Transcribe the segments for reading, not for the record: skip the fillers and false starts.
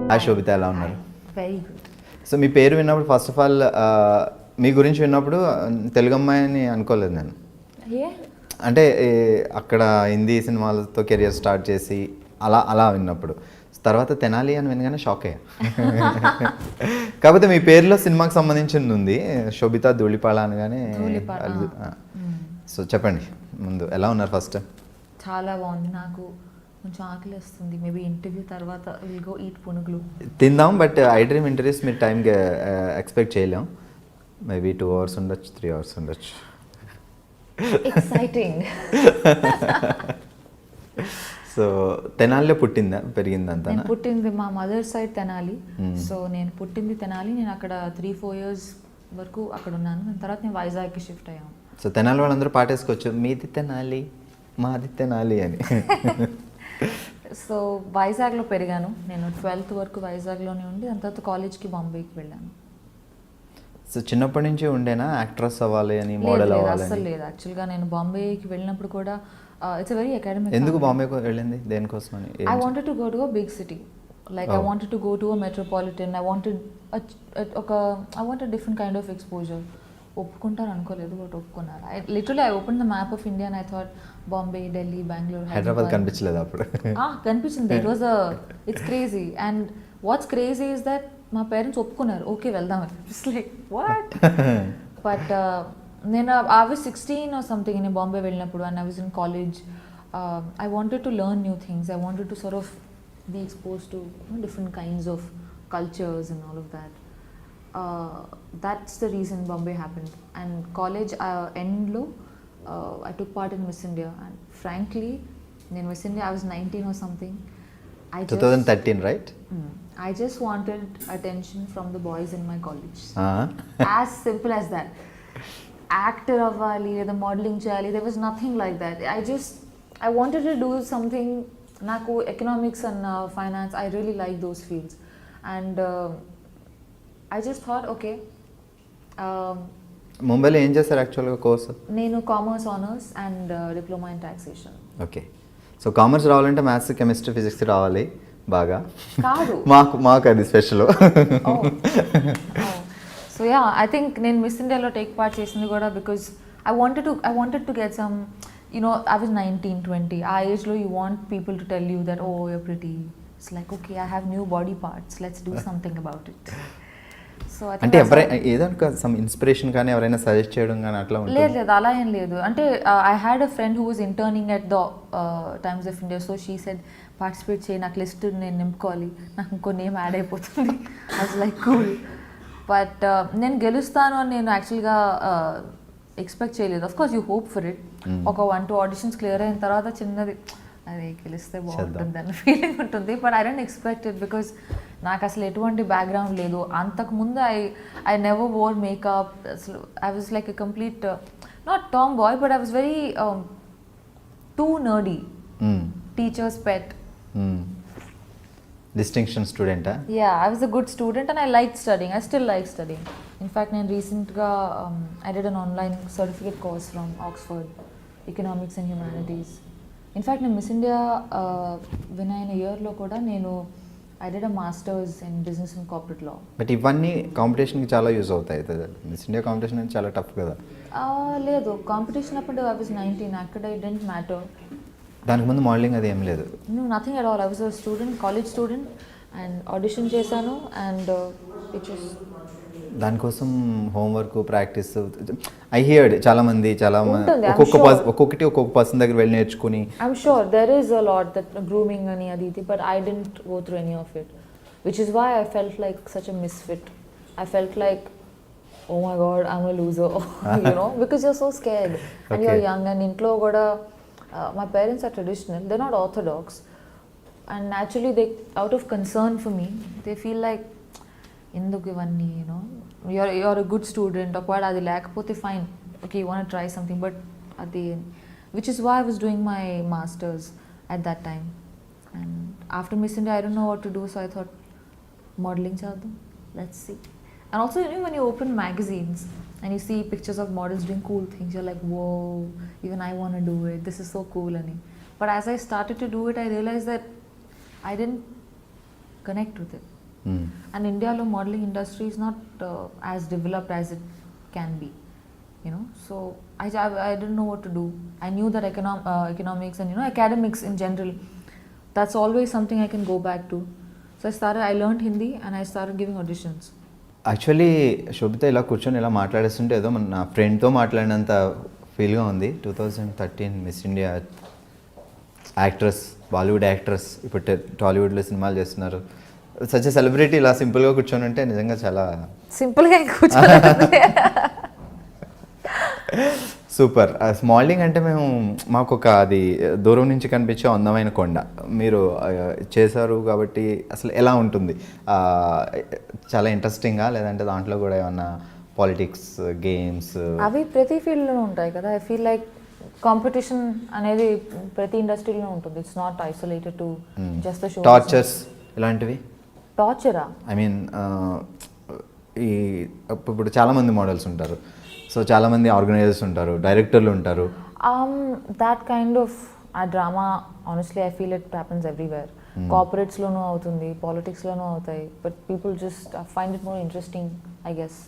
Hi శోభిత, ఎలా ఉన్నారు? Very good. So మీ పేరు విన్నప్పుడు ఫస్ట్ ఆఫ్ ఆల్ మీ గురించి విన్నప్పుడు తెలుగు అమ్మాయిని అనుకోలేదు నేను. అంటే అక్కడ హిందీ సినిమాలతో కెరియర్ స్టార్ట్ చేసి అలా అలా విన్నప్పుడు తర్వాత తెనాలి అని వినగానే షాక్ అయ్యా. కాకపోతే మీ పేరులో సినిమాకి సంబంధించింది ఉంది, శోభిత ధూళిపాళ అనగానే. సో చెప్పండి ముందు, ఎలా ఉన్నారు ఫస్ట్? చాలా బాగుంది. నాకు కొంచెం ఆకలి వస్తుంది. మేబీ ఇంటర్వ్యూ తర్వాత విల్ గో ఈట్ పునుగులు తిందాం. బట్ iDream ఇంటర్వ్యూస్ మీరు టైం ఎక్స్పెక్ట్ చేయలేం. మేబీ 2 hours ఉండొచ్చు, 3 hours ఉండొచ్చు. ఎక్సైటింగ్. సో తెనాలిలో పుట్టిందా, పెరిగిందంతా? నేను పుట్టింది మా మదర్ సైడ్ తెనాలి. సో నేను పుట్టింది తెనాలి. నేను అక్కడ 3-4 years వరకు అక్కడ ఉన్నాను. దాని తర్వాత నేను వైజాగ్కి షిఫ్ట్ అయ్యాను. సో తెనాలి వాళ్ళందరూ పాటేసుకోవచ్చు, మీది తెనాలి మాది తెనాలి అని. సో వైజాగ్లో పెరిగాను. నేను 12th వరకు వైజాగ్లోనే ఉండి దాని తర్వాత కాలేజ్కి బాంబేకి వెళ్ళాను. సో చిన్నప్పటి నుంచి ఉండేనా యాక్ట్రెస్ అవ్వాలి అని, మోడల్ అవ్వాలి? అసలు లేదు. యాక్చువల్గా నేను బాంబేకి వెళ్ళినప్పుడు కూడా ఇట్స్ వెరీ అకాడమిక్. ఎందుకు బాంబేకి వెళ్ళింది, దేనికోసం అని? I wanted to go to a big city. Like I wanted to go to a metropolitan. I wanted different kind of exposure. ఒప్పుకుంటారు అనుకోలేదు, బట్ ఒప్పుకున్నారు. I open the map of India and I thought Bombay, Delhi, Bengaluru, Hyderabad కనిపించలేదు అప్పుడు? కనిపించింది. It's crazy. And what's crazy is that మా parents ఒప్పుకున్నారు, okay వెళ్దామని. It's like what. But నేను ఐ వాజ్ 16 or something నేను బాంబే వెళ్ళినప్పుడు. And I was in college. I wanted to learn new things. I wanted to sort of be expose to different kinds of cultures and all of that. That's the reason Bombay happened. And college endlo I took part in Miss India, and frankly in Miss India I was 19 or something. 2013, right? I just wanted attention from the boys in my college. As simple as that. Actor avvali, the modeling cheyali, there was nothing like that. I wanted to do something. Naku economics and finance, I really like those fields. And I just thought, okay. ముంబైలో ఏం చేస్తారు యాక్చువల్గా కోర్స్? నేను commerce honours and diploma in taxation. Okay. So commerce రావాలంటే maths, chemistry, physics రావాలి బాగా. కాదు, మాకు అది special. So yeah, I think నేను మిస్ ఇండియాలో టేక్ పార్ట్ చేసింది కూడా because I wanted to get some, I was 19-20. ఆ ఏజ్లో you want people to tell you that oh you're pretty. It's like okay, I have new body parts, let's do something about it. అంటే ఎవరైనా ఏదో some inspiration కానీ ఎవరైనా suggest చేయడం కానీ అట్లా ఉంటుంది? లేదు, అలా ఏం లేదు. అంటే I had a friend who was interning at the Times of India. So she said participate చేయి, నాకు లిస్ట్ నేను నింపుకోవాలి, నాకు ఇంకో నేమ్ యాడ్ అయిపోతుంది. I was like cool. But నేను గెలుస్తాను అని నేను యాక్చువల్గా ఎక్స్పెక్ట్ చేయలేదు. Of course you hope for it. ఒక 1-2 ఆడిషన్స్ క్లియర్ అయిన తర్వాత చిన్నది అదే గెలిస్తే బాగుంటుంది అన్న ఫీలింగ్ ఉంటుంది. But I don't expect it because నాకు అసలు ఎటువంటి బ్యాక్గ్రౌండ్ లేదు. అంతకుముందు ఐ నెవర్ వోర్ మేకప్. అసలు I was like a complete not tomboy, but I was very too nerdy, teacher's pet. Distinction స్టూడెంటా? Yeah, I was a good student and I like studying. I still like studying. In fact నేను రీసెంట్గా I did an online certificate course from Oxford, economics and humanities. In fact నేను miss India win అయిన ఇయర్లో కూడా నేను I did a masters in business and corporate law. But ఇవన్నీ కాంపిటీషన్కి చాలా use అవుతాయి. మిస్ ఇండియా కాంపిటీషన్ అనేది చాలా టఫ్ కదా? లేదు, కాంపిటీషన్ అప్పుడు ఐ వాజ్ 19. అక్కడ ఇట్ డెంట్ మ్యాటర్. దానికి ముందు మోడలింగ్ అది ఏం లేదు? Nothing at all. I was a student, college student, and audition చేశాను. అండ్ ఇట్ వాజ్ దానికోసం హోంవర్క్, ప్రాక్టీస్. ఐ హియర్డ్ ఒక్కొక్కటి ఒక్కొక్క పర్సన్ దగ్గర వెళ్ళి నేర్చుకుని. I'm sure there is a lot that grooming అని అది ఇది, but I didn't go through any of it, which is why I felt like such a misfit. I felt like oh my god, I'm a loser. Because you're so scared and you're young, and intlo kuda my parents are traditional, they're not orthodox, and naturally they, out of concern for me, they feel like ఎందుకు ఇవన్నీ, you're a good student, ఒకవేళ అది లేకపోతే fine, okay, you want to try something, but అది, which is why I was doing my masters at that time. And after Miss India I don't know what to do, so I thought modeling chadam, let's see. And also, when you open magazines and you see pictures of models doing cool things, you're like, whoa, even I want to do it, this is so cool. But as I started to do it, I realized that I didn't connect with it. And Indiaలో modeling industry is not as developed as it can be, you know. So I didn't know what to do. I knew that economics and, you know, academics in general, that's always something I can go back to. So I learned Hindi and I started giving auditions. Actually Sobhita ఇలా కూర్చొని ఇలా మాట్లాడేస్తుంటే ఏదో నా ఫ్రెండ్తో మాట్లాడినంత ఫీల్గా ఉంది. 2013 miss India actress, Bollywood actress, ఇప్పుడు టాలీవుడ్లో సినిమాలు చేస్తున్నారు. సచ్ సెలబ్రిటీ ఇలా సింపుల్గా కూర్చొని ఉంటే నిజంగా చాలా సింపుల్గా కూర్చోండి. సూపర్. స్మాలింగ్ అంటే మాకు ఒక అది దూరం నుంచి కనిపించే అందమైన కొండ మీరు చేశారు కాబట్టి అసలు ఎలా ఉంటుంది? చాలా ఇంట్రెస్టింగ్గా, లేదంటే దాంట్లో కూడా ఏమన్నా పాలిటిక్స్, గేమ్స్ అవి ప్రతి ఫీల్డ్లో ఉంటాయి కదా. ఐ ఫీల్ లైక్ కాంపిటీషన్ అనేది ప్రతి ఇండస్ట్రీలో ఉంటుంది. It's not isolated to just the show. Tortures ఇలాంటివి? టార్చరా? ఐ మీన్ ఈ ఇప్పుడు చాలామంది మోడల్స్ ఉంటారు, సో చాలామంది ఆర్గనైజర్స్ ఉంటారు, డైరెక్టర్లు ఉంటారు. That kind of ah drama honestly I feel it happens everywhere. కార్పొరేట్స్లోనూ అవుతుంది, పాలిటిక్స్లోనూ అవుతాయి. But people just find it more interesting, I guess,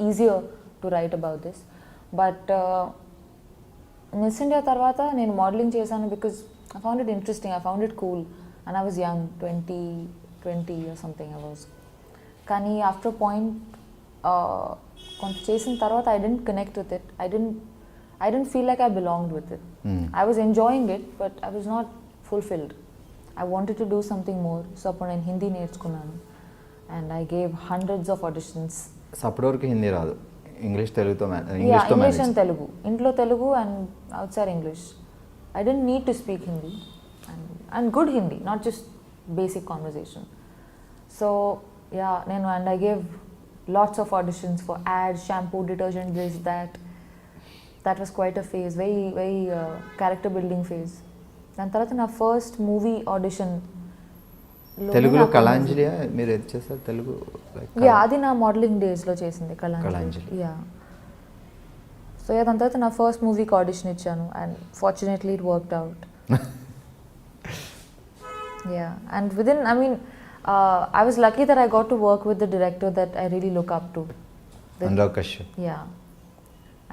easier to write about this. But Miss India తర్వాత నేను మోడలింగ్ చేశాను because I found it interesting, I found it cool. And I was young, 20 or something I was. కానీ after point కొంత చేసిన తర్వాత I didn't connect with it. I dent feel like I belonged with it. I was enjoying it but I was not fulfilled. I wanted to do something more. So అప్పుడు నేను హిందీ నేర్చుకున్నాను and I gave hundreds of auditions. అప్పటివరకు హిందీ రాదు, English, తెలుగుతో English and Telugu. ఇంట్లో Telugu and outside English. I didn't need to speak Hindi and good Hindi, not just basic conversation. So yeah, and I gave lots of auditions for ads, shampoo, detergent, this, that. That was quite a phase, very character building phase. దాని తర్వాత నా first movie audition తెలుగులో కళాంజలి మీరు ఏది చేస్తారు? తెలుగు అది నా modelling డేస్లో చేసింది కళాంజలి. సో దాని తర్వాత నా ఫస్ట్ మూవీకి ఆడిషన్ ఇచ్చాను and fortunately it worked out. Yeah, and I was lucky that I got to work with the director that I really look up to. Naga Chaitanya. Yeah,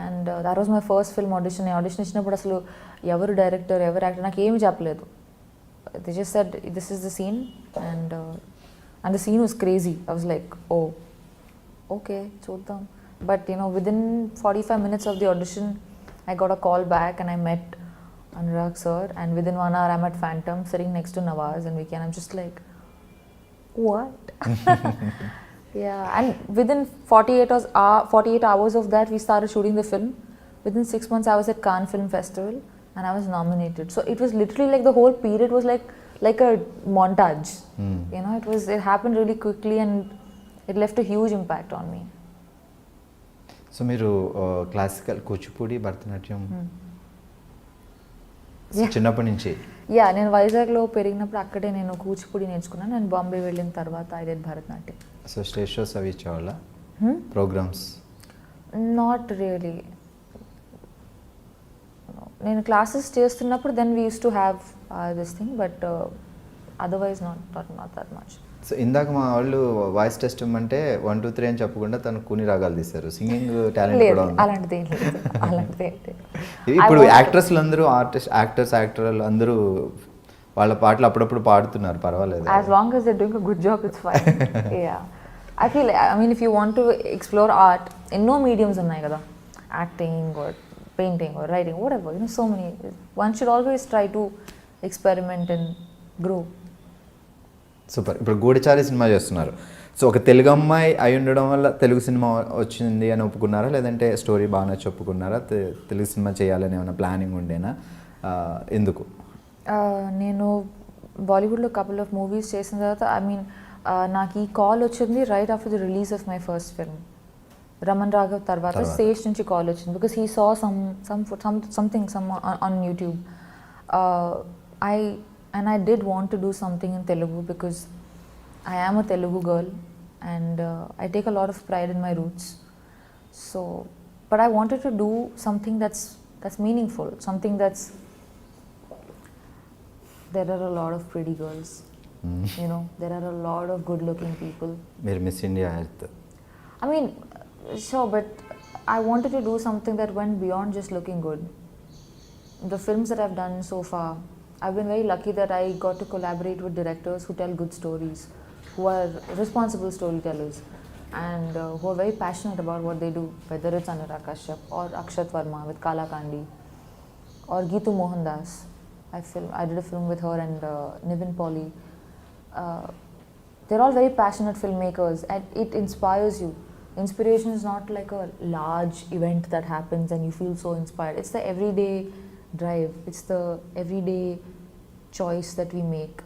and that was my first film audition. I audition ఇచ్చినప్పుడు అసలు ఎవరు director, ఎవరు actor నాకు ఏమి చెప్పలేదు. They just said this is the scene and the scene was crazy. I was like, oh, okay, చూద్దాం. But you know, within 45 minutes of the audition, I got a call back and I met Anurag sir, and within 1 hour I'm at Phantom sitting next to Nawaz and Vicky, and I'm just like, what? Yeah, and within 48 hours of that we started shooting the film. Within 6 months I was at Cannes Film Festival and I was nominated. So it was literally like the whole period was like a montage. You know, it happened really quickly and it left a huge impact on me. So మీరు classical, Kuchipudi, Bharatanatyam చిన్నప్పటి నుంచి? నేను వైజాగ్లో పెరిగినప్పుడు అక్కడే నేను కూచిపూడి నేర్చుకున్నాను. నేను బాంబే వెళ్ళిన తర్వాత I did Bharatanatyam. So stage shows అవి ఇచ్చేవాళ్ళ? ప్రోగ్రామ్స్? Not really. నేను క్లాసెస్ చేస్తున్నప్పుడు then we use to have this thing, but otherwise not that much. So ఇందాక మా వాళ్ళు వాయిస్ టెస్ట్ ఇమ్మంటే 1 2 3 అని చెప్పకుండా తను కూని రాగాలు తీశారు. సింగింగ్ టాలెంట్ కూడా ఉంది? అలాంటిది ఇప్పుడు యాక్ట్రెస్లు అందరూ యాక్టర్లు అందరూ వాళ్ళ పాటలు అప్పుడప్పుడు పాడుతున్నారు, పర్వాలేదు. As long as they doing a good job it's fine. Yeah, I feel if you want to explore art, ఎన్నో మీడియమ్స్ ఉన్నాయి కదా, acting are painting or writing, whatever, so many. One should always try to experiment and grow. Super. ఇప్పుడు గూఢచారి cinema చేస్తున్నారు. So ఒక తెలుగు అమ్మాయి అయి ఉండడం వల్ల తెలుగు సినిమా వచ్చింది అని ఒప్పుకున్నారా, లేదంటే స్టోరీ బాగా నచ్చి ఒప్పుకున్నారా? తెలుగు సినిమా చేయాలని ఏమైనా ప్లానింగ్ ఉండేనా? ఎందుకు? నేను బాలీవుడ్లో కపుల్ ఆఫ్ మూవీస్ చేసిన తర్వాత నాకు ఈ కాల్ వచ్చింది right after the release of my first film Raman Raghav. తర్వాత సేజ్ నుంచి కాల్ వచ్చింది because he saw something on YouTube. And I did want to do something in Telugu because I am a Telugu girl and I take a lot of pride in my roots. So, but I wanted to do something that's meaningful, something that's, there are a lot of pretty girls You know, there are a lot of good looking people. మీరు Miss India earth. I mean, sure, but I wanted to do something that went beyond just looking good. The films that I've done so far, I've been very lucky that I got to collaborate with directors who tell good stories, who are responsible storytellers, and who are very passionate about what they do, whether it's Anurag Kashyap or Akshat Verma with Kala Kandi, or Geetu Mohandas. I did a film with her and Nivin Pauly. They're all very passionate filmmakers, and it inspires you. Inspiration is not like a large event that happens and you feel so inspired. It's the everyday drive. It's the everyday choice that we make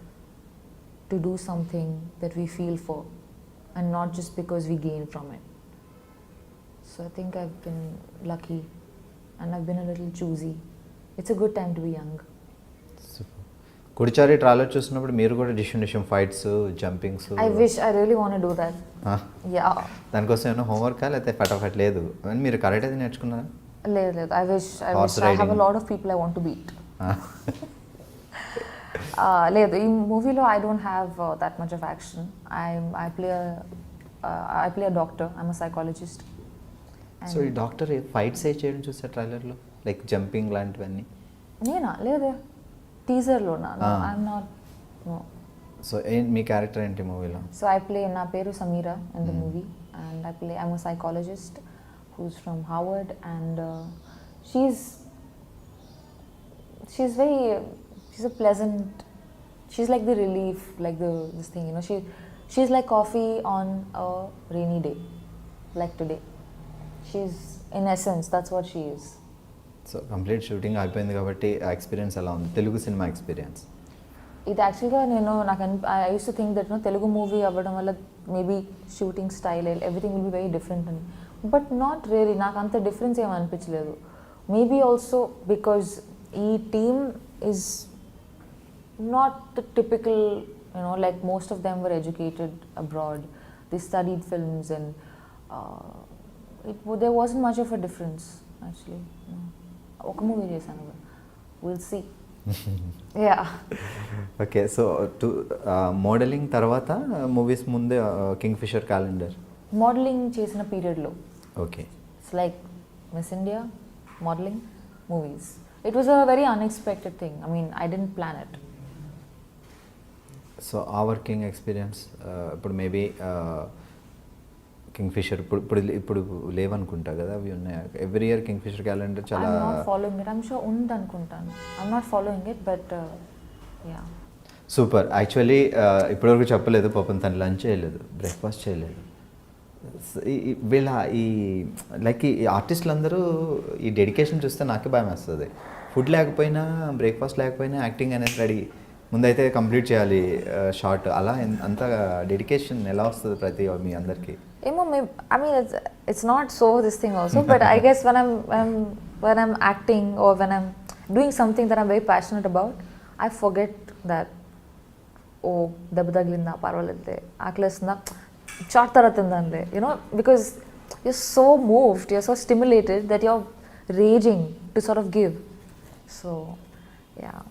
to do something that we feel for, and not just because we gain from it. So I think I've been lucky, and I've been a little choosy. It's a good time to be young. Goodachari trailer చూసినప్పుడు మీరు కూడా డిషన్ fights jumpings I wish I really want to do that. Yeah. దానికోసం ఏమైనా హోంవర్కా లేకపోతే ఫటాఫట్ లేదు మీరు కరెక్ట్ అయితే నేర్చుకున్నారా? లేదు. I wish I have a lot of people I want to beat. లేదు, ఈ మూవీలో I don't have that much of action. I play a doctor. I'm a psychologist. So ఈ డాక్టర్ ఫైట్స్ ఏ చేయడం చూసారు ట్రైలర్లో, లైక్ జంపింగ్ లాంటివన్నీ? నేనా? లేదే, టీజర్లోనా? I'm not. సో మీ క్యారెక్టర్ ఏంటి మూవీలో? సో నా పేరు Sameera in the movie, and I'm a psychologist who's from Harvard, and she's a pleasant, she's like the relief, like this thing, you know, she's like coffee on a rainy day, like today. She's, in essence, that's what she is. So complete shooting అయిపోయింది కాబట్టి ఆ experience ఎలా ఉంది, Telugu cinema experience? ఇది యాక్చువల్గా I used to think that Telugu movie అవ్వడం వల్ల maybe shooting style everything will be very different అని, బట్ నాట్ రియలీ. నాకు అంత డిఫరెన్స్ ఏమి అనిపించలేదు. మేబీ ఆల్సో బికాజ్ ఈ team is not the typical, like most of them were educated abroad. They studied films, and there wasn't much of a difference actually. ఒక movie చేశాను, will see. Yeah. Okay, so modelling తర్వాత movies ముందే Kingfisher calendar modelling చేసిన పీరియడ్లో. Okay. It's like Miss India, modelling, movies. It was a very unexpected thing. I mean, I didn't plan it. So ఆ working experience ఇప్పుడు maybe Kingfisher ఇప్పుడు లేవనుకుంటా కదా, అవి ఉన్నాయి. Every year Kingfisher calendar చాలా ఫాలోయింగ్ ఇట్. ఐమ్ షూర్ ఉంది అనుకుంటాను. I'm not following it, but yeah. Super. Actually ఇప్పటివరకు చెప్పలేదు, పాపం తను లంచ్ చేయలేదు, బ్రేక్ఫాస్ట్ చేయలేదు. వీళ్ళ ఈ లైక్ ఈ ఆర్టిస్టులు అందరూ ఈ డెడికేషన్ చూస్తే నాకే భయం వేస్తుంది. ఫుడ్ లేకపోయినా, బ్రేక్ఫాస్ట్ లేకపోయినా యాక్టింగ్ అనేది రెడీ, ముందైతే కంప్లీట్ చేయాలి షార్ట్. అలా అంత డెడికేషన్ ఎలా వస్తుంది ప్రతి మీ అందరికీ? ఏమో, I mean, it's not so this thing also, but I guess when I'm acting or when I'm doing something that I'm very passionate about, I forget that, oh, దెబ్బ తగిలిందా, పర్వాలేదులే, ఆకలేస్తుందా, షార్ట్ తర్వాత తిందాంలే, because you're so moved, you're so stimulated that you're raging to sort of give. So, yeah.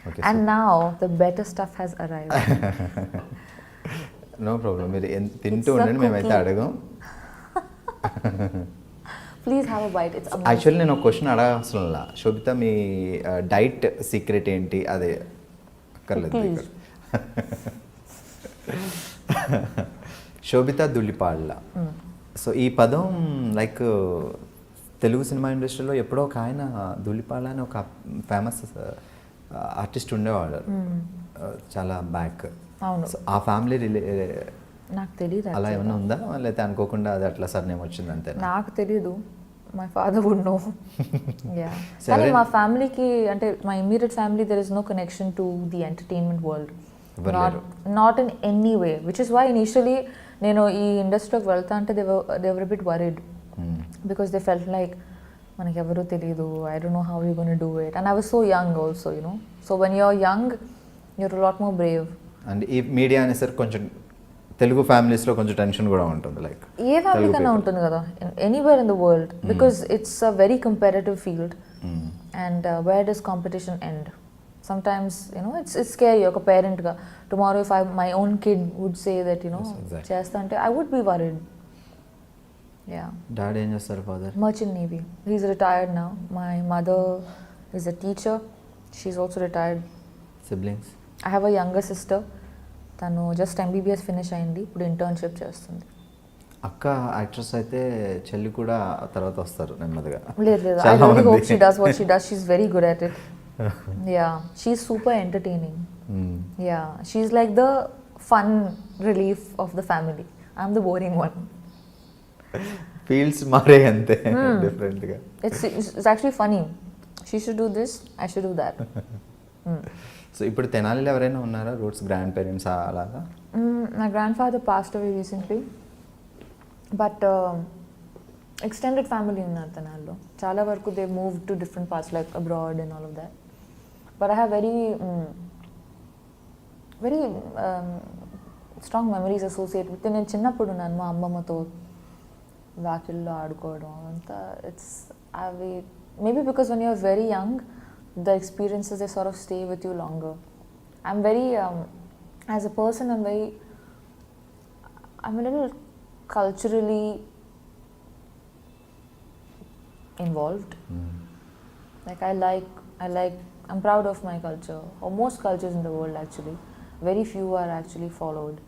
Okay, and so now the better stuff has arrived. No problem, మీరు తింటూ ఉండండి, మేమైతే అడగం. Please have a bite. It's amazing. Actually నేను ఒక question అడగాల్సిన, శోభిత మీ diet secret ఏంటి? అదే అక్కర్లేదు. శోభిత ధులిపాళ్ళ. సో ఈ పదం లైక్ తెలుగు సినిమా ఇండస్ట్రీలో ఎప్పుడో ఒక ఆయన ధులిపాళ్ళ అని ఒక ఫేమస్ ఆర్టిస్ట్ ఉండేవాడు చాలా బ్యాక్. అవును. ఆ ఫ్యామిలీ నాకు తెలియదు అలా ఏమైనా ఉందా, లేకపోతే అనుకోకుండా అది అట్లా సార్ నేమ్ వచ్చింది అంతే? నాకు తెలియదు. My father would know. Yeah. కానీ మా ఫ్యామిలీకి, అంటే మా immediate family, there is no connection to the entertainment world, not in any way, which is why initially నేను ఈ ఇండస్ట్రీలోకి వెళ్తా అంటే they were bit worried, because they felt like మనకి ఎవరూ తెలియదు, I don't know how you gonna do it, and I was so young also, so when you're young you're lot more Brave. And ఈ media అనేసరికి కొంచెం తెలుగు ఫ్యామిలీస్లో కొంచెం tension కూడా ఉంటుంది, లైక్ ఏ ఫ్యామిలీ కన్నా ఉంటుంది కదా, anywhere in the world, because it's a very comparative field, and where does competition end? sometimes, you know, it's scary. Like a parent ga, tomorrow if my own kid would say that, you know, Yes, exactly. chesta ante, I would be worried. Yeah. Daddy ఏం చేస్తారు father? Merchant Navy. He's retired now. My mother is a teacher. She's also retired. Siblings? I have a younger sister. తను just MBBS finish అయింది, ఇప్పుడు internship చేస్తుంది. అక్క actress అయితే చెల్లి కూడా తర్వాత వస్తారు నెమ్మదిగా. లేదు లేదు, I really hope she does what she does. She's very good at it. Yeah, she's super entertaining. Yeah, she's like the fun relief of the family. I'm the boring one. Fields మారే అంతే డిఫరెంట్గా. It's actually funny. She should do this, I should do that. So ఇప్పుడు తెనాలిలో ఎవరైనా ఉన్నారా roots grand parents అలాగా? My grandfather passed away recently, but extended family ఉన్నారు తెనాలిలో. చాలా వరకు they moved to different parts like abroad and all of that. But I have very strong memories associated with. నేను చిన్నప్పుడు ఉన్నాను మా అమ్మమ్మతో వాకిల్లో ఆడుకోవడం అంతా. It's maybe because when you're very young, the experiences, they sort of stay with you longer. I'm very as a person, I'm a little culturally involved. Like I'm proud of my culture, or most cultures in the world actually. Very few are actually followed,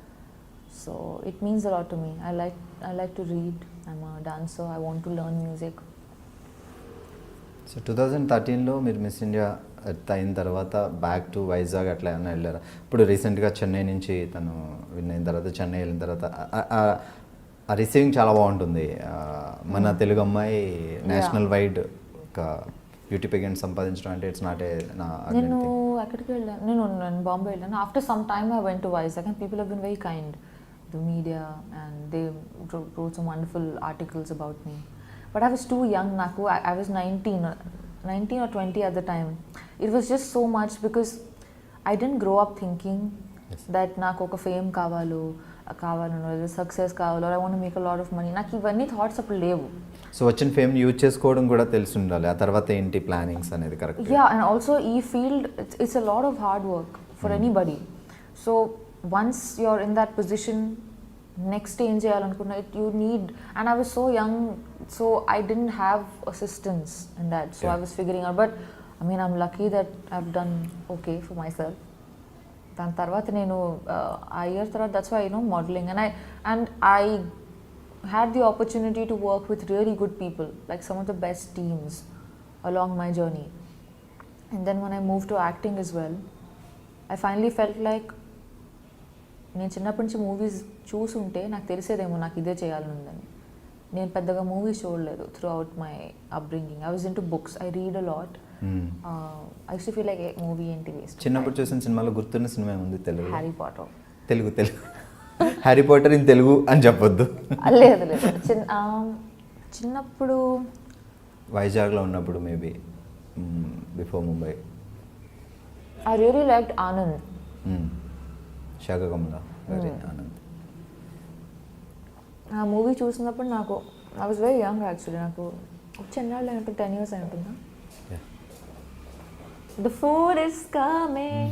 so it means a lot to me. I like to read. I'm a dancer. I want to learn music. So 2013లో మీరు Miss India అయిన తర్వాత back to Vizag అట్లా ఏమైనా వెళ్ళారా? ఇప్పుడు రీసెంట్గా చెన్నై నుంచి తను విన్ అయిన తర్వాత చెన్నై వెళ్ళిన తర్వాత ఆ రిసీవింగ్ చాలా బాగుంటుంది. మన తెలుగు అమ్మాయి నేషనల్ వైడ్ ఒక బ్యూటీ పెగెంట్ సంపాదించడం అంటే ఇట్స్ నాట్ ఏ నేను అక్కడికి వెళ్ళాను, నేను బాంబే వెళ్ళాను. After some time I went to Vizag and people have been very kind, the media, and they wrote some wonderful articles about me. But I was too young, Naku. I was 19 or 20 at the time. It was just so much because I didn't grow up thinking that నాకు ఒక fame కావాలో success కావాలో, I want to make a lot of money. నాకు ఇవన్నీ thoughts అప్పుడు లేవు. So వచ్చిన fame use చేసుకోవడం కూడా తెలిసి ఉండాలి. ఆ తర్వాత ఏంటి ప్లానింగ్స్ అనేది కరెక్ట్. యా, అండ్ ఆల్సో ఈ field it's a lot of hard work for anybody. So once you're in that position, next ఏం చేయాలనుకున్నా you need, and I was so young, so I didn't have assistance in that, so I was figuring out. But I mean, I'm lucky that I've done okay for myself. దాని తర్వాత నేను ఆ year తర్వాత, that's why, you know, modeling, and I had the opportunity to work with really good people, like some of the best teams along my journey. And then when I moved to acting as well, I finally felt like నేను చిన్నప్పటి నుంచి movies చూసుంటే నాకు తెలిసేదేమో నాకు ఇదే చేయాలని ఉందని. నేను పెద్దగా మూవీస్ చూడలేదు throughout my upbringing. I was into books, I read a lot. I used to feel like movie ఏంటి వేస్ట్. చిన్నప్పుడు చూసిన సినిమాలో గుర్తున్న సినిమా ఉంది Telugu? Harry Potter. Telugu Harry Potter in Telugu అని చెప్పొద్దు. లేదు లేదు, చిన్నప్పుడు వైజాగ్లో ఉన్నప్పుడు maybe before Mumbai. I really liked Anand. Sekhar Kammula గారి ఆనంద్. ఆ మూవీ చూసినప్పుడు నాకు, I was very young actually, నాకు చెన్నాళ్ళు అయి ఉంటుంది, 10 years అయి ఉంటుందా. The food is coming.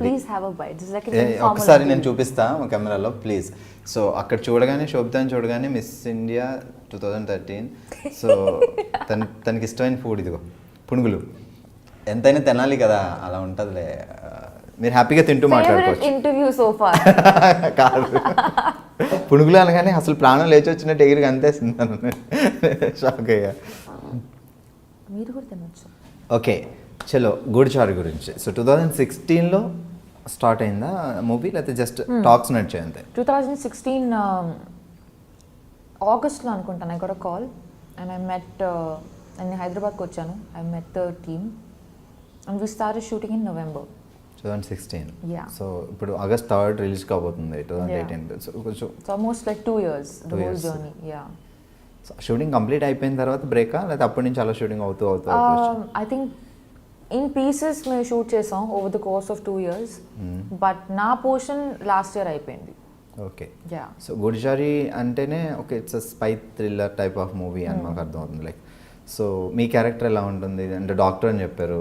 Please have a bite. Just like ఒకసారి నేను చూపిస్తా మా కెమెరాలో ప్లీజ్. సో అక్కడ చూడగానే, శోభితాని చూడగానే మిస్ ఇండియా 2013. సో తనకి ఇష్టమైన ఫుడ్ ఇదిగో పునుగులు. ఎంతైనా తినాలి కదా, అలా ఉంటుందిలే. మీరు హ్యాపీగా తింటూ మాట్లాడుకోవచ్చు. ఇంటర్వ్యూ సో ఫార్ కాదు, పునుగులు అనగానే అసలు ప్రాణం లేచి వచ్చినట్టు ఎగిరికి అంతేస్తున్నాను, షాక్ అయ్యా. మీరు కూడా తినొచ్చు. ఓకే, చలో గూడిచారు గురించి. సో 2016లో స్టార్ట్ అయిందా మూవీ, లేకపోతే జస్ట్ టాక్స్ నడిచాయి అంతే? 2016 ఆగస్ట్లో అనుకుంటాను. I got a call and I met, నేను హైదరాబాద్కి వచ్చాను. I met the team and we started shooting in November 2016. Yeah. So ఇప్పుడు August 3rd రిలీజ్ కాబోతుంది 2018. సో కొంచెం it's almost like 2 years the whole journey. Yeah. So shooting complete అయిపోయిన తర్వాత బ్రేకా, లేకపోతే అప్పటి నుంచి అలా షూటింగ్ అవుతూ ఐ థింక్ ఇన్ పీసెస్ మేము షూట్ చేసాం over the course of 2 years, but నా పోర్షన్ లాస్ట్ ఇయర్ అయిపోయింది. ఓకే. యా. సో గుడిచారి అంటేనే okay, it's a spy thriller type of movie అని మాకు అర్థమవుతుంది. లైక్ సో మీ క్యారెక్టర్ ఎలా ఉంటుంది అంటే డాక్టర్ అని చెప్పారు,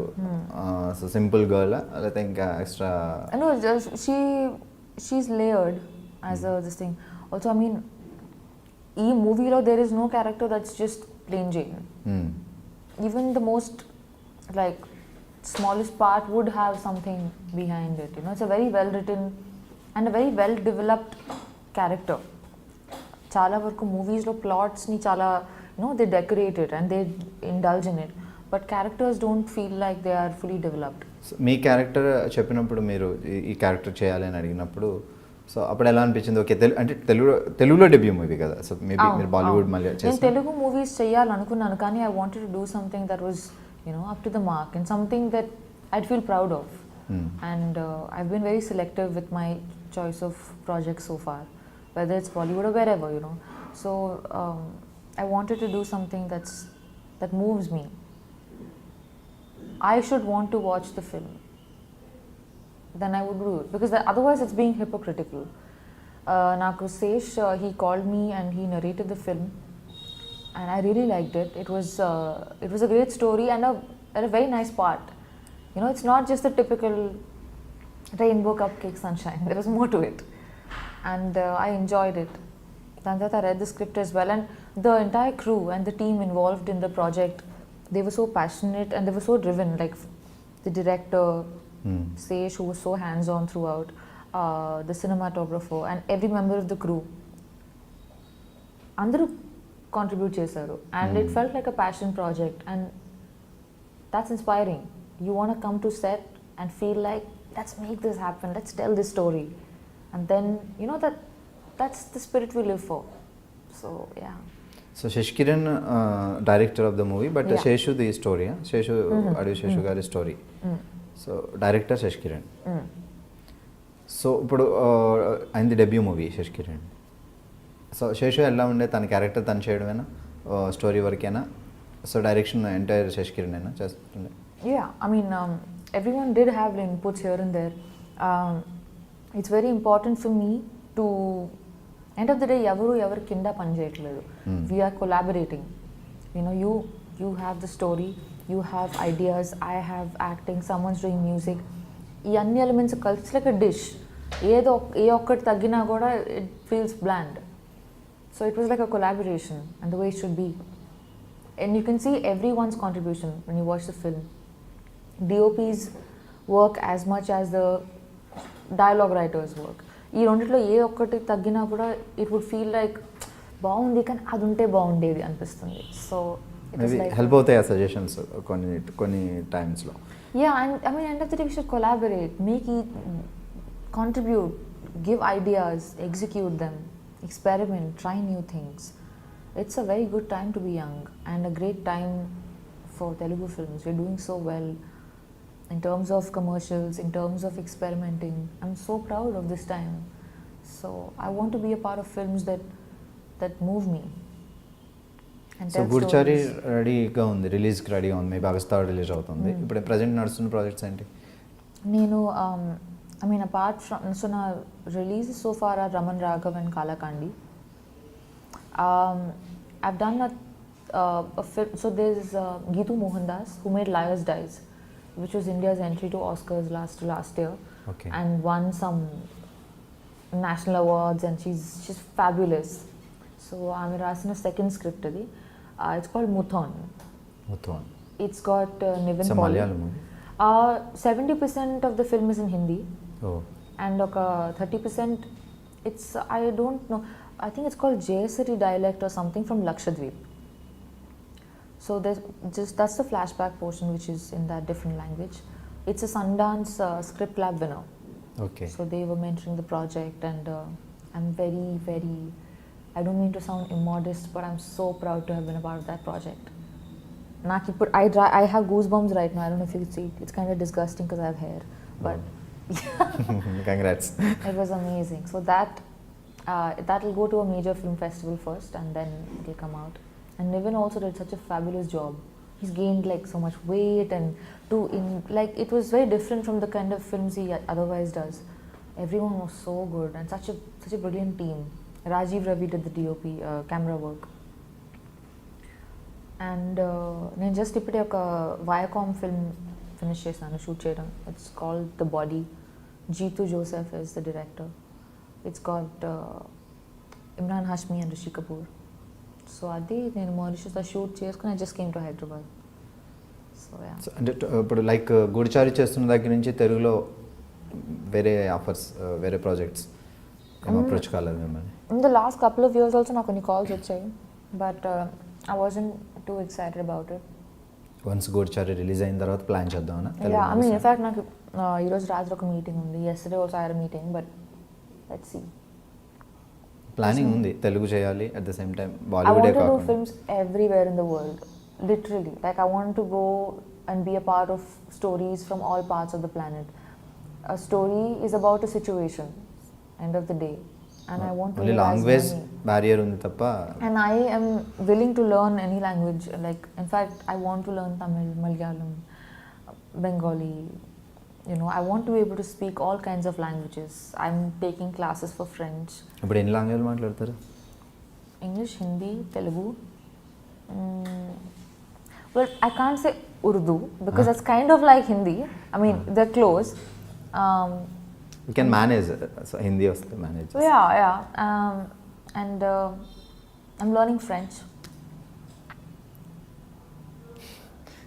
సో సింపుల్ గర్ల్ లేకపోతే ఇంకా extra? No, just she's layered as a this thing. Also, I mean, in movie lo there is no character that's just plain Jane. Even the most like smallest part would have something behind it. You know, it's a very well written and a very well developed character. చాలా వరకు మూవీస్లో ప్లాట్స్ని చాలా they decorate it and they indulge in it, but characters don't feel like they are fully developed. మీ character చెప్పినప్పుడు మీరు ఈ character చేయాలి అని అడిగినప్పుడు సో అప్పుడు ఎలా అనిపించింది? ఓకే, అంటే తెలుగులో డెబ్యూ మూవీ కదా, సో మేబీ మీరు బాలీవుడ్ మళ్ళీ నేను తెలుగు మూవీస్ చేయాలనుకున్నాను, కానీ I wanted to do something that was up to the mark and something that I'd feel proud of. And I've been very selective with my choice of projects so far, whether it's Bollywood or wherever, So I wanted to do something that moves me. I should want to watch the film. Then I would do it, because otherwise it's being hypocritical. Naku Sesh, he called me and he narrated the film, and I really liked it. It was a great story and a very nice part. It's not just the typical rainbow cupcake sunshine. There was more to it. And I enjoyed it. Then I read the script as well, and the entire crew and the team involved in the project, they were so passionate and they were so driven. Like the director, Sesh, who was so hands-on throughout, the cinematographer, and every member of the crew. Andaru contribute chesaru, and it felt like a passion project, and that's inspiring. You want to come to set and feel like, let's make this happen, let's tell this story. And then that's the spirit we live for. So yeah. So Sheshkiran, director of the movie, but Sheshu the story, Sheshu Adu Sheshu gari story. So director Sheshkiran. So ఇప్పుడు అయింది debut movie Sheshkiran. So Seshu ఎలా ఉండే, తన character తను చేయడమేనా, story వరకేనా? So direction entire Sheshkiran అయినా చేస్తుండే? Yeah, I mean everyone did have inputs here and there. It's very important for me to, end of the day, ఎవరు కింద పని చేయట్లేదు. We are collaborating. You have the story, you have ideas, I have acting, someone's doing music. ఈ అన్ని elements కలిసి like a dish. ఏ ఒక్కటి తగ్గినా కూడా it feels bland. So it was like a collaboration, and the way it should be. And you can see everyone's contribution when you watch the film. DOP's work as much as the dialogue writers work. ఈ రెండిట్లో ఏ ఒక్కటి తగ్గినా కూడా it would feel like బాగుంది, కానీ అది ఉంటే బాగుండేది అనిపిస్తుంది. సో హెల్ప్ అవుతాయి సజెషన్స్ కొన్ని టైమ్స్లో. Yeah, and I mean end of the day we should collaborate, make it contribute, give ideas, execute them, experiment, try new things. It's a very good time to be young and a great time for Telugu films. We're doing so well in terms of commercials, in terms of experimenting. I'm so proud of this time. So I want to be a part of films that move me. So Goodachari రెడీగా ఉంది, రిలీజ్కి రెడీగా ఉంది, maybe August 3 release అవుతుంది. ఇప్పుడు present నడుస్తున్న projects ఏంటి? నేను I mean, apart from, so నా releases so far are Raman Raghav and Kalakandi. I've done a film, so there's Geetu Mohandas, who made Liars Dies, which was India's entry to Oscars last year. Okay. And won some national awards, and she's fabulous. So I'm rasina second script adi. It's called Muthon. It's got Nivin Pauly. Malayalam movie? 70% of the film is in Hindi. Oh. And 30% it's, I don't know, I think it's called Jayasari dialect or something from Lakshadweep. So that's the flashback portion, which is in that different language. It's a Sundance script lab winner. Okay. So they were mentoring the project, and I'm very, very, I don't mean to sound immodest, but I'm so proud to have been a part of that project. I have goosebumps right now. I don't know if you can see it. It's kind of disgusting because I have hair, but Congrats. It was amazing. So that will go to a major film festival first, and then it will come out. And Nivin also did such a fabulous job. He's gained like so much weight, and it was very different from the kind of films he otherwise does. Everyone was so good, and such a brilliant team. Rajiv Ravi did the DOP camera work. And నేను just ఇప్పుడే ఒక Viacom film finish చేశాను shoot చేయడం. It's called the body. Jitu Joseph is the director. It's called Imran Hashmi and Rishi Kapoor. So అది నేను మారిషస్లో shoot చేసుకుని I just came to Hyderabad. So yeah. అంటే ఇప్పుడు లైక్ గూడిచారి చేస్తున్న దగ్గర నుంచి తెలుగులో వేరే ఆఫర్స్, వేరే ప్రాజెక్ట్స్ అప్రోచ్ కాలేదు మిమ్మల్ని? In the last couple of years also నాకు కొన్ని కాల్స్ వచ్చాయి, but I wasn't too excited about it. Once Goodachari release అయిన తర్వాత ప్లాన్ చేద్దామన్నా? యా, ఐ మీన్ ఇన్ఫ్యాక్ట్ నాకు ఈరోజు రాత్రి ఒక మీటింగ్ ఉంది. Yesterday also I had a meeting, but let's see. Planning ఉంది తెలుగు చేయాలి, at the same time I బాలీవుడే want to do కాకుండా. films everywhere in the world, literally. Like I want to go and be a part of stories from all parts of the planet. A story is about a situation, end of the day, and I want to only live as language many. Barrier ఉంది తప్ప. And I am willing to learn any language. Like in fact, I want to learn Tamil, Malayalam, Bengali. You know, I want to be able to speak all kinds of languages. I'm taking classes for French, ఇప్పుడు ఎన్ని language మాట్లాడతారు? English, Hindi, Telugu. Well, I can't say Urdu because that's kind of like Hindi. I mean, they're close. You can manage, Hindi వస్తే manage. Yeah. And I'm learning French.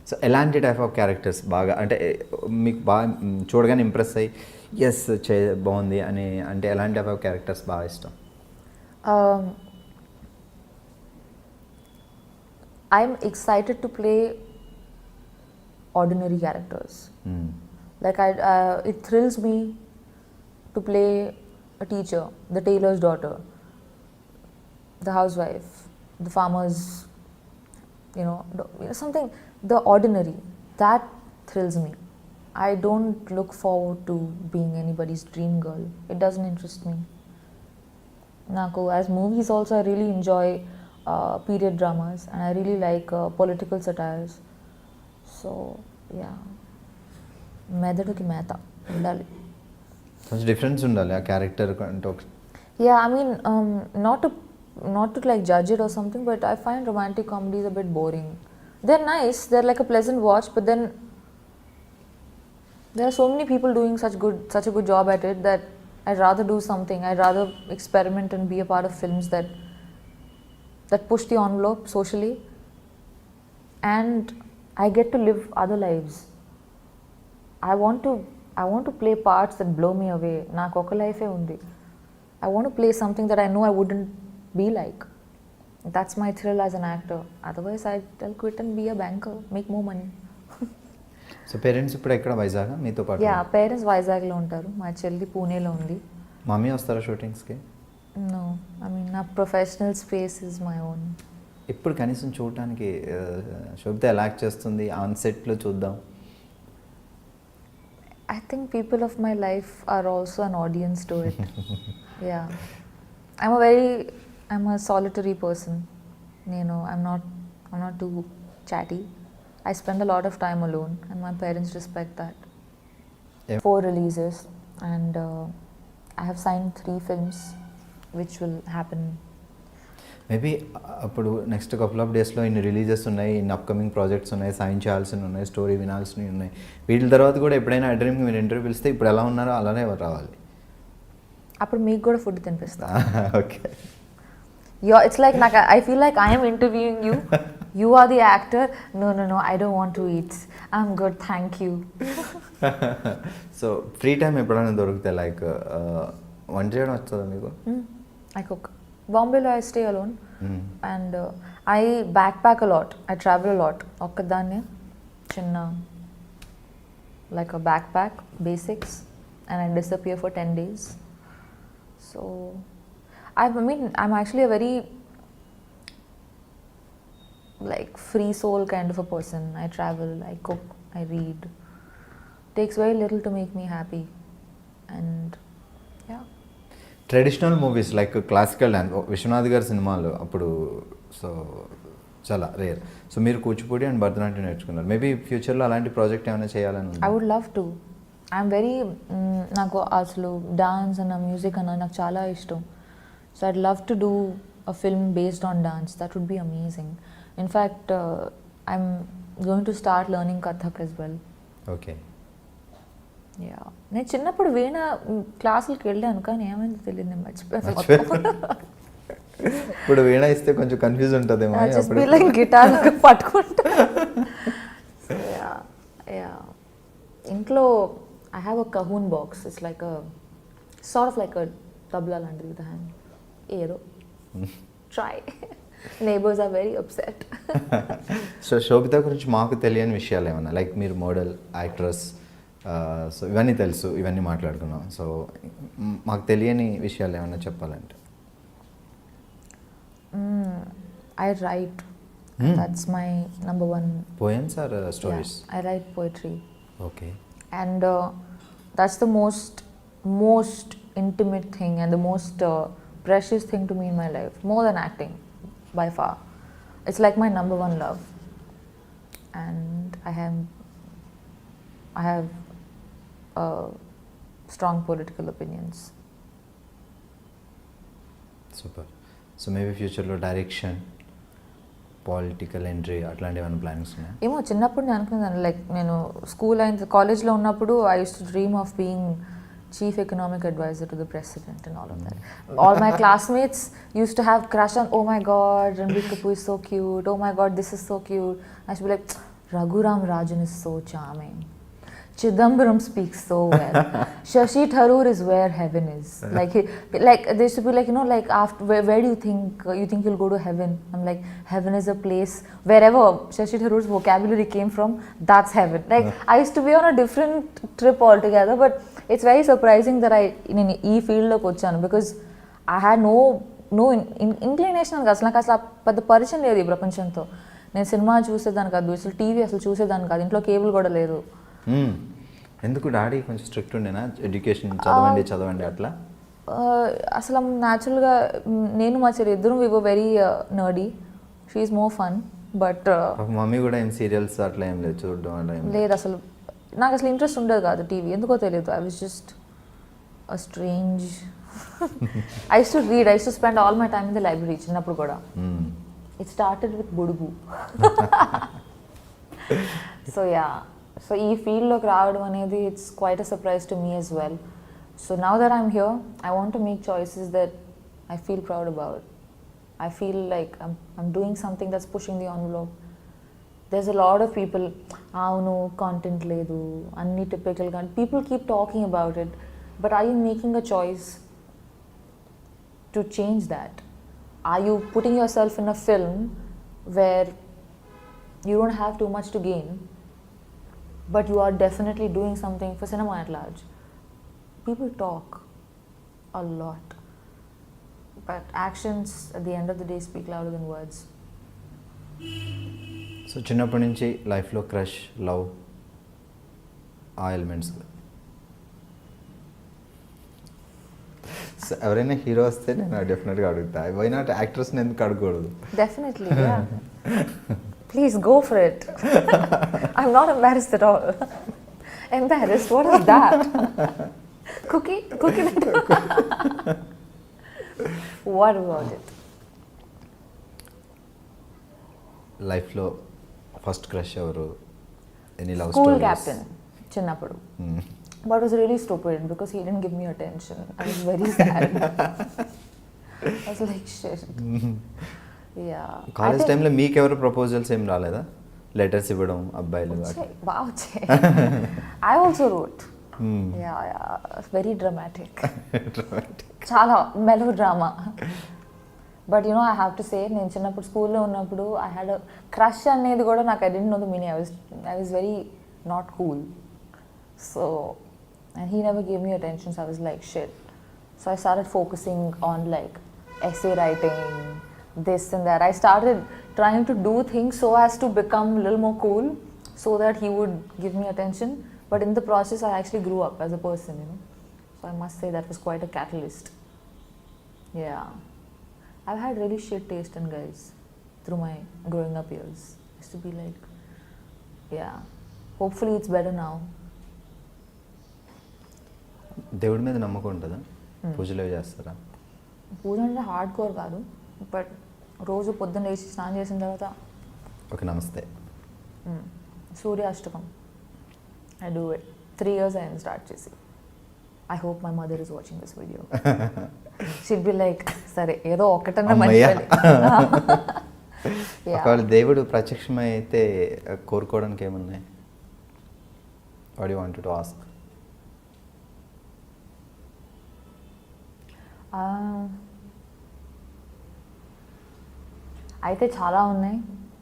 సో ఎలాంటి type of characters బాగా అంటే మీకు బాగా చూడగానే impress అయ్యి yes బాగుంది అని అంటే ఎలాంటి టైప్ ఆఫ్ క్యారెక్టర్స్ బాగా ఇష్టం? I'm excited to play ordinary characters. Like it thrills me to play a teacher, the tailor's daughter, the housewife, the farmer's, something, the ordinary. That thrills me. I don't look forward to being anybody's dream girl. It doesn't interest me. Naku, as movies also, I really enjoy period dramas, and I really like political satires. So, yeah. మెదడుకి మేత ఉండాలి. కొంచెం difference ఉండాలి ఆ character అంటే. Yeah, I mean, not to like judge it or something, but I find romantic comedies a bit boring. They're nice, they're like a pleasant watch, but then there are so many people doing such a good job at it that I'd rather do something. I'd rather experiment and be a part of films that push the envelope socially, and I get to live other lives. I want to play parts that blow me away. Naaku oka life e undi. I want to play something that I know I wouldn't be like. That's my thrill as an actor. Otherwise, I'll quit and be a banker, make more money. So parents ఇప్పుడు ఎక్కడ వైజాగ్ మీతో పాటు? Yeah, parents వైజాగ్లో ఉంటారు. మా చెల్లి పూణేలో ఉంది. మమ్మీ వస్తారా షూటింగ్స్కి? No, I mean, నా professional space is my own. ఇప్పుడు కనీసం చూడటానికి శోభిత ఎలా యాక్ట్ చేస్తుంది ఆన్ సెట్లో చూద్దాం. I think people of my life are also an audience to it. Yeah. I'm a solitary person. I'm not too chatty. I spend a lot of time alone, and my parents respect that. Yeah. 4 releases, and I have signed 3 films, which will happen. Maybe అప్పుడు next couple of డేస్లో ఇన్ని releases ఉన్నాయి, ఇన్ని upcoming projects ఉన్నాయి, sign చేయాల్సినవి ఉన్నాయి, story వినాల్సినవి ఉన్నాయి. వీటి తర్వాత కూడా ఎప్పుడైనా iDreamకి మీరు ఇంటర్వ్యూ పిలిస్తే ఇప్పుడు ఎలా ఉన్నారో అలానే రావాలి. అప్పుడు మీకు కూడా ఫుడ్ తినిపిస్తా. Okay. It's like I feel like I am interviewing you. You are the actor. No, I don't want to eat. I'm good, thank you. So free time ఎప్పుడైనా దొరికితే లైక్ వంట చేయడం వస్తుందా మీకు? I cook. Bombay I stay alone, and I backpack a lot. I travel a lot. Okkadaane chinna like a backpack, basics, and I disappear for 10 days. So I'm actually a very like free soul kind of a person. I travel, I cook, I read. Takes very little to make me happy, and yeah. Traditional movies like classical dance Viswanath గారి సినిమాలు అప్పుడు so చాలా rare. So మీరు Kuchipudi and Bharatanatyam నేర్చుకున్నారు. Maybe ఫ్యూచర్లో అలాంటి project ఏమైనా చేయాలని? I would love to. I'm very నాకు అసలు డాన్స్ అన్న మ్యూజిక్ అన్న నాకు చాలా ఇష్టం. So I'd love to do a film based on dance. That would be amazing. In fact, I'm going to start learning Kathak as well. Okay. Yeah. నేను చిన్నప్పుడు వీణ క్లాసులకి వెళ్ళాను కానీ ఏమైంది తెలియదు, నేను మర్చిపోయాను. ఇప్పుడు వీణ ఇస్తే కొంచెం కన్ఫ్యూజ్ ఉంటుందేమో. జస్ట్ బి లైక్ గిటార్ పట్టుకుంటా. యా ఇంట్లో I have a cajon box. It's like a sort of like a tabla లాంటిది విత్ హ్యాండ్. ఏదో try. Neighbours are very upset. So Sobhita గురించి మాకు తెలియని విషయాలు ఏమన్నా, లైక్ మీరు మోడల్, యాక్ట్రెస్, సో ఇవన్నీ తెలుసు, ఇవన్నీ మాట్లాడుకున్నాం. సో మాకు తెలియని విషయాలు ఏమన్నా చెప్పాలంటే? I write. That's my number one. Poems or stories? Yeah, I write poetry. Okay. And that's the most intimate thing and the most precious thing to me in my life, more than acting by far. It's like my number one love. And I have strong political opinions. Super. So maybe ఫ్యూచర్లో direction, political entry అట్లాంటి ఏమైనా plannings ఉన్నాయా? ఏమో చిన్నప్పుడు నేను అనుకున్నాను, like నేను school అయిన కాలేజ్లో ఉన్నప్పుడు I used to dream of being chief economic advisor to the president and all of that. All my classmates used to have crush on, oh my god, Ranbir Kapoor is so cute, oh my god, this is so cute. I used to be like, Raghuram Rajan is so charming, Chidambaram speaks so well, Shashi Tharoor is where heaven is. Like they used to be like, you know, like after where do you think you'll go to heaven? I'm like, heaven is a place wherever Shashi Tharoor's vocabulary came from, that's heaven. Like I used to be on a different trip altogether, but it's very surprising that I in e field loki vachanu, because I had no inclination అసలు నాకు అసలు పెద్ద పరిచయం లేదు ఈ ప్రపంచంతో. నేను cinema చూసేదాన్ని కాదు, అసలు టీవీ అసలు చూసేదాన్ని కాదు, ఇంట్లో కేబుల్ కూడా లేదు. ఎందుకు డాడీ కొంచెం స్ట్రిక్ట్ ఉండేనా? ఎడ్యుకేషన్ చదవండి అట్లా? అసలు న్యాచురల్గా నేను మా చెల్లి ఇద్దరం we were very nerdy. She is more fun. But mummy కూడా ఏం సీరియల్స్ అట్లా ఏం లేదు చూడడం అలా లేదు. అసలు నాకు అసలు ఇంట్రెస్ట్ ఉండదు కాదు టీవీ, ఎందుకో తెలియదు. I was just a strange. I used to read, I used to spend all my time in the library చిన్నప్పుడు కూడా. It started with Budugu. So yeah, so ఈ ఫీల్డ్లోకి రావడం అనేది it's quite a surprise to me as well. So now that I'm here, I want to make choices that I feel proud about. I feel like I'm doing something that's pushing the envelope. There's a lot of people, no content ledu, anni typical content. People keep talking about it, but are you making a choice to change that? Are you putting yourself in a film where you don't have too much to gain, but you are definitely doing something for cinema at large? People talk a lot, but actions at the end of the day speak louder than words. So చిన్నప్పటి నుంచి లైఫ్లో crush, love, ఆ elements. So ఎవరైనా hero వస్తే నేను డెఫినెట్గా అడుగుతా. Why not యాక్ట్రెస్ని ఎందుకు అడగకూడదు? Definitely, yeah. Please go for it. I'm not embarrassed at all. Embarrassed? What is that? Cookie? What about it? లైఫ్లో ఫస్ట్ క్రష్ ఎవరు? Any love School stories? captain, చిన్నప్పుడు. But it was really stupid because he didn't give me attention. I was very sad. I was like, shit. Yeah. College టైంలో మీకు ఎవరు proposals ఏం రాలేదా? Letters ఇవ్వడం అబ్బాయిలు? Wow. I also wrote. Yeah. Very dramatic. చాలా melodrama. But you know, I have to say, నేను చిన్నప్పుడు స్కూల్లో ఉన్నప్పుడు I had a crush అనేది కూడా నాకు I didn't know the meaning. I was very not cool. So, and he never gave me attention, so I was like, shit. So I started focusing on like essay writing, this and that. I started trying to do things so as to become a little more cool, so that he would give me attention. But in the process, I actually grew up as a person, you know. So I must say that was quite a catalyst. Yeah. I've had really shit taste in guys through my growing up years. I used to be like, yeah. Hopefully it's better now. దేవుడి మీద నమ్మకం ఉంటుందా? పూజలు చేస్తారా? పూజ అంటే hard core కాదు, but రోజు పొద్దున్న లేచి స్నానం చేసిన తర్వాత ఓకే, నమస్తే. Surya Ashtakam. I do it. 3 years I start chesi. I hope my mother is watching this video. She'll be like, సరే ఏదో ఒకటన్నా మంచిది. ఒకవేళ దేవుడు ప్రత్యక్షమై అయితే కోరుకోవడానికి ఏమున్నాయి? What you wanted to ask? అయితే చాలా ఉన్నాయి,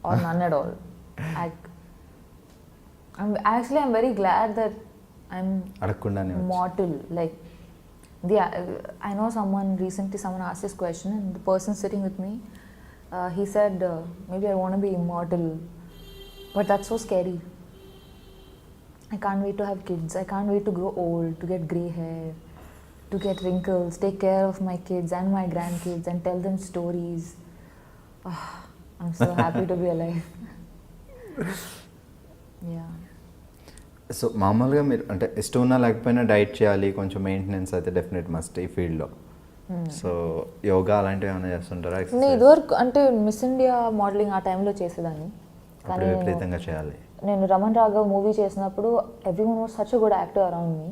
or none at all. I'm very glad that I'm mortal. Like, I know recently someone asked this question, and the person sitting with me, he said, maybe I want to be immortal, but that's so scary. I can't wait to have kids. I can't wait to grow old, to get grey hair, to get wrinkles, take care of my kids and my grandkids and tell them stories. I'm so happy to be alive. Yeah. So మామూలుగా మీరు అంటే ఇష్టం ఉన్నా లేకపోయినా diet చేయాలి, కొంచెం maintenance అయితే definite must ఈ ఫీల్డ్లో. సో యోగా అలాంటివి ఏమైనా చేస్తుంటారా? నేను ఇదివరకు అంటే మిస్ ఇండియా మోడలింగ్ ఆ టైంలో చేసేదాన్ని, కానీ విపరీతంగా చేయాలి. నేను రమణ్ రాఘవ్ మూవీ చేసినప్పుడు everyone was such a good actor around me.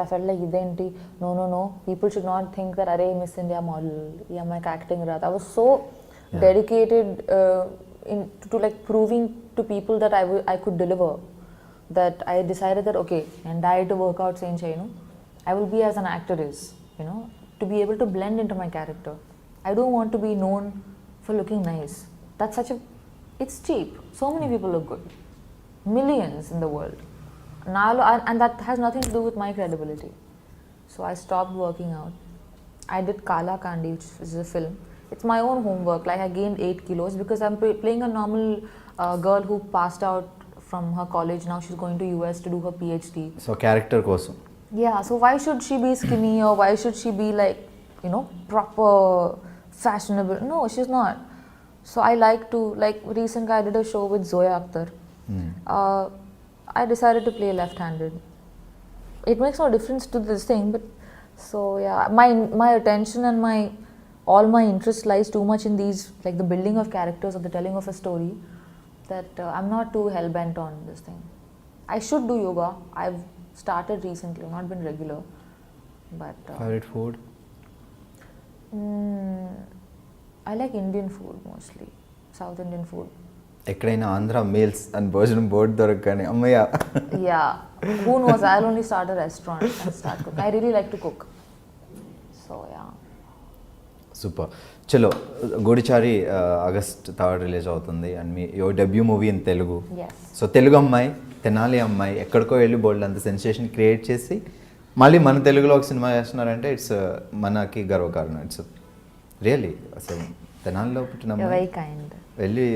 I felt like ఇదేంటి, no people should not think that అరే మిస్ ఇండియా మోడల్ ఈ అమ్మాయికి యాక్టింగ్ రాదు. I was so dedicated to like proving to people that I could deliver, that I decided that okay, and diet to workouts ఏం చేయను, I will be as an actor is, to be able to blend into my character. I don't want to be known for looking nice. That's it's cheap. So many people look good, millions in the world, and that has nothing to do with my credibility. So I stopped working out. I did Kala Kandi, which is a film. It's my own homework. Like, I gained 8 kilos because I'm playing a normal girl who passed out from her college. Now she's going to US to do her PhD. So character kosam. Yeah, so why should she be skinny, or why should she be like, proper, fashionable? No, she's not. So I like to, like, recently I did a show with Zoya Akhtar. I decided to play left-handed. It makes no difference to this thing, but so yeah, my attention and all my interest lies too much in these, like the building of characters or the telling of a story, that I'm not too hell-bent on this thing. I should do yoga. I've started recently, not been regular. But favorite food? I like Indian food mostly, South Indian food. ఎక్కడైనా Andhra meals and భోజనం board దొరకగానే అమ్మయ్య. Yeah, who knows, I'll only start a restaurant and start cooking. I really like to cook. So yeah. Super. చలో, గూడిచారి August 3rd release అవుతుంది, and me your debut movie in Telugu. So Telugu అమ్మాయి, తెనాలి అమ్మాయి, ఎక్కడికో వెళ్ళి బోల్డ్ అంత sensation create చేసి మళ్ళీ మన తెలుగులో ఒక సినిమా చేస్తున్నారంటే ఇట్స్ మనకి గర్వకారణం. ఇట్స్ రియల్లీ అసలు తెనాలిలో పుట్టిన అమ్మాయి వెళ్ళి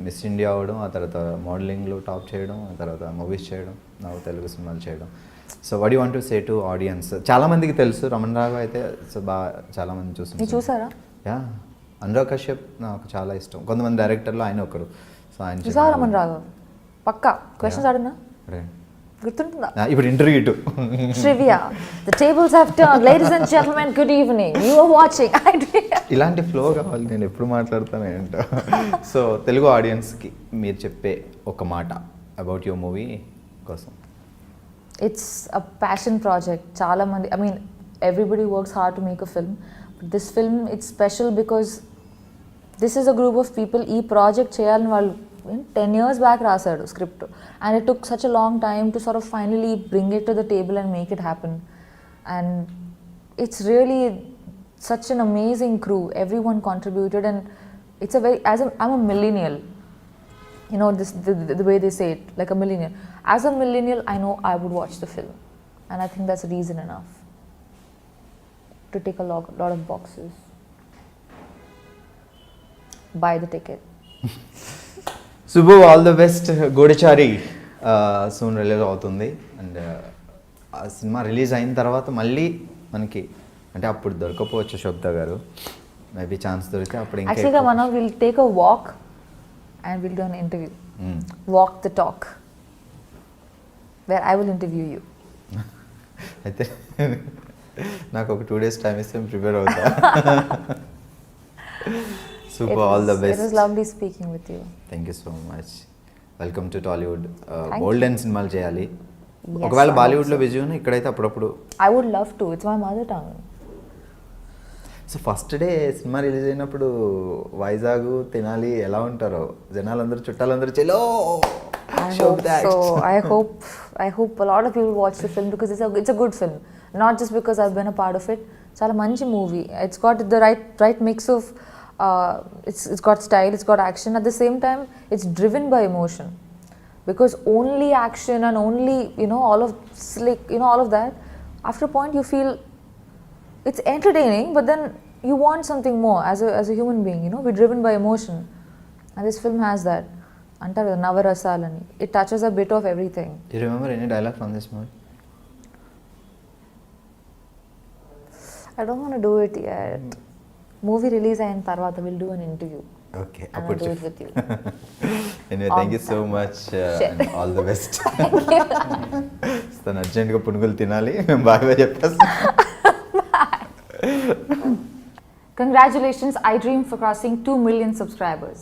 మిస్ ఇండియా అవ్వడం, ఆ తర్వాత మోడలింగ్లో టాప్ చేయడం, ఆ తర్వాత మూవీస్ చేయడం, నాకు తెలుగు సినిమాలు చేయడం. So what you want to say to audience? చాలా మందికి తెలుసు రమణ్ రాఘవ్ అయితే, సో బాగా చాలా మంది చూసారా? యా, అనురాగ్ కశ్యప్ నాకు చాలా ఇష్టం. కొంతమంది డైరెక్టర్లో ఆయన ఒకరు. సో ఆయన చూసారా రమణ్ రాఘవ్? పక్కా క్వశ్చన్స్ అడిగినా గుర్తుంటుందా? ఇప్పుడు ఇంటర్వ్యూ ఇటు trivia, the tables have turned, ladies and gentlemen, good evening, you are watching iDream. ఇలాంటి ఫ్లో కావాలి, నేను ఎప్పుడు మాట్లాడతాను ఏంటో. సో తెలుగు ఆడియన్స్కి మీరు చెప్పే ఒక మాట అబౌట్ యువర్ మూవీ కోసం. It's a passion project. Chala mandi, I mean, everybody works hard to make a film. But this film, it's special because this is a group of people. Ee project cheyalani vallu 10 years back rasadu script, and it took such a long time to sort of finally bring it to the table and make it happen. And it's really such an amazing crew. Everyone contributed, and it's I'm a millennial. This the way they say it, like a millennial. As a millennial, I know I would watch the film, and I think that's reason enough to take a lot of boxes. Buy the ticket. Subbu, all the best. Goodachari soon release అవుతుంది, and ఆ సినిమా release అయిన తర్వాత మళ్ళీ మనకి అంటే అప్పుడు దొరకపోవచ్చు శోభిత గారు, మేబీ ఛాన్స్ దొరికితే అప్పుడు ఇంకా actually మనం will take a walk and we'll do an interview. Walk the talk, where I will interview you. అయితే నాకు ఒక 2 days టైం ఇస్తే ప్రిపేర్ అవుతా. Super, all the It best. was lovely speaking with you. Thank you so much. Welcome to Tollywood. Thank golden సినిమాలు చేయాలి. Yes, ఒకవేళ I బాలీవుడ్లో hope so. విజయం ఇక్కడైతే అప్పుడప్పుడు. I would love to. It's my mother tongue. So first day cinema release అయినప్పుడు వైజాగ్ తినాలి ఎలా ఉంటారో జనాలందరూ చుట్టాలందరూ చెలో I hope so. I hope a lot of people watch the film because it's a good film. Not just because I've been a part of it. Chala manchi movie. It's got the right mix of it's got style, it's got action. At the same time, it's driven by emotion. Because only action and only all of slick, all of that. After a point, you feel it's entertaining, but then you want something more as a human being. We're driven by emotion, and this film has that. Antaru Navarasalani. It touches a bit of everything. Do you remember any dialogue from this movie? I don't want to do it yet. Movie release అయిన తర్వాత we'll do an interview. Okay, And I'll do it with you. Anyway, thank you so much and all the best. తను అర్జెంట్గా పునుగులు తినాలి, మేము బాగా చెప్పేస్తాం. Congratulations, iDream, for crossing 2 million subscribers.